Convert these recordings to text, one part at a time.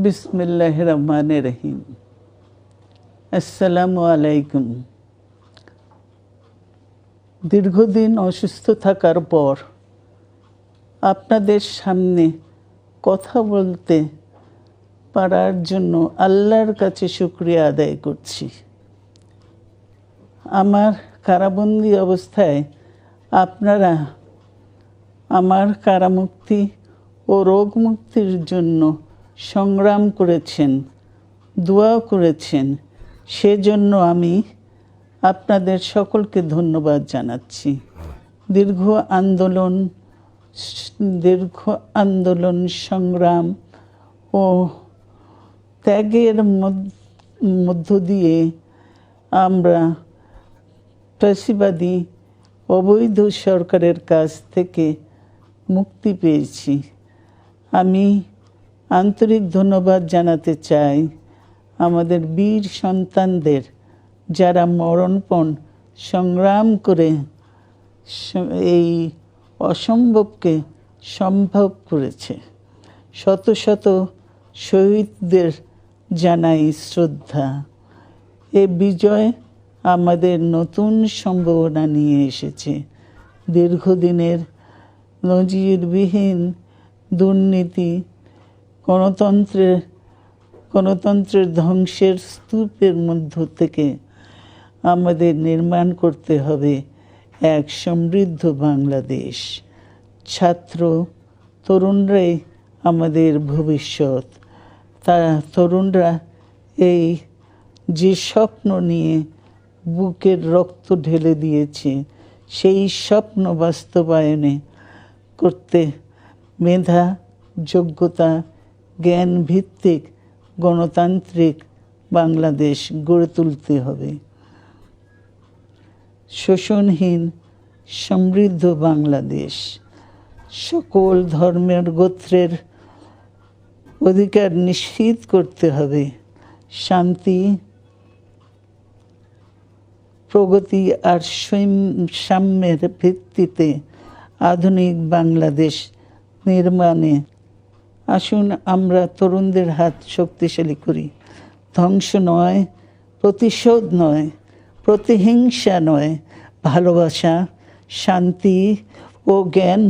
বিসমিল্লাহির রহমানির রহিম। আসসালামু আলাইকুম। দীর্ঘদিন অসুস্থ থাকার পর আপনাদের সামনে কথা বলতে পারার জন্য আল্লাহর কাছে শুকরিয়া আদায় করছি। আমার কারাবন্দী অবস্থায় আপনারা আমার কারামুক্তি ও রোগ মুক্তির জন্য সংগ্রাম করেছেন, দোয়া করেছেন। সেজন্য আমি আপনাদের সকলকে ধন্যবাদ জানাচ্ছি। দীর্ঘ আন্দোলন সংগ্রাম ও ত্যাগের মধ্য দিয়ে আমরা ফ্যাসিবাদী অবৈধ সরকারের কাছ থেকে মুক্তি পেয়েছি। আমি আন্তরিক ধন্যবাদ জানাতে চাই আমাদের বীর সন্তানদের, যারা মরণপণ সংগ্রাম করে এই অসম্ভবকে সম্ভব করেছে। শত শত শহীদদের জানাই শ্রদ্ধা। এ বিজয় আমাদের নতুন সম্ভাবনা নিয়ে এসেছে। দীর্ঘদিনের নজিরবিহীন দুর্নীতি, গণতন্ত্রের ধ্বংসের স্তূপের মধ্য থেকে আমাদের নির্মাণ করতে হবে এক সমৃদ্ধ বাংলাদেশ। ছাত্র তরুণরাই আমাদের ভবিষ্যৎ। তরুণরা এই যে স্বপ্ন নিয়ে বুকের রক্ত ঢেলে দিয়েছে, সেই স্বপ্ন বাস্তবায়নে করতে মেধা, যোগ্যতা, জ্ঞান ভিত্তিক গণতান্ত্রিক বাংলাদেশ গড়ে তুলতে হবে। শোষণহীন সমৃদ্ধ বাংলাদেশ। সকল ধর্মের গোত্রের অধিকার নিশ্চিত করতে হবে। শান্তি, প্রগতি আর সাম্যের ভিত্তিতে আধুনিক বাংলাদেশ নির্মাণে আসুন আমরা তরুণদের হাত শক্তিশালী করি। ধ্বংস নয়, প্রতিশোধ নয়, প্রতিহিংসা নয়, ভালোবাসা, শান্তি ও জ্ঞান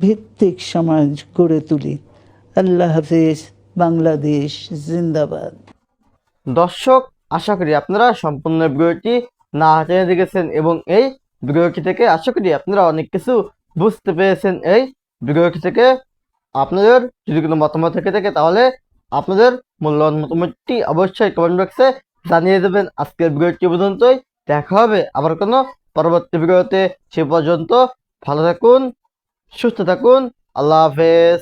ভিত্তিক সমাজ গড়ে তুলি। আল্লাহ হাফেজ। বাংলাদেশ জিন্দাবাদ। দর্শক, আশা করি আপনারা সম্পূর্ণ ভিডিওটি না টেনে দেখেছেন এবং এই ভিডিওটি থেকে আশা করি আপনারা অনেক কিছু বুঝতে পেরেছেন। এই ভিডিওটি থেকে আপনাদের যদি কোনো মতামত থেকে থাকে তাহলে আপনাদের মূল্যবান মতামতটি অবশ্যই কমেন্ট বক্সে জানিয়ে দেবেন। আজকের ভিডিওটি পর্যন্তই, দেখা হবে আবার কোনো পরবর্তী ভিডিওতে। সে পর্যন্ত ভালো থাকুন, সুস্থ থাকুন। আল্লাহ হাফেজ।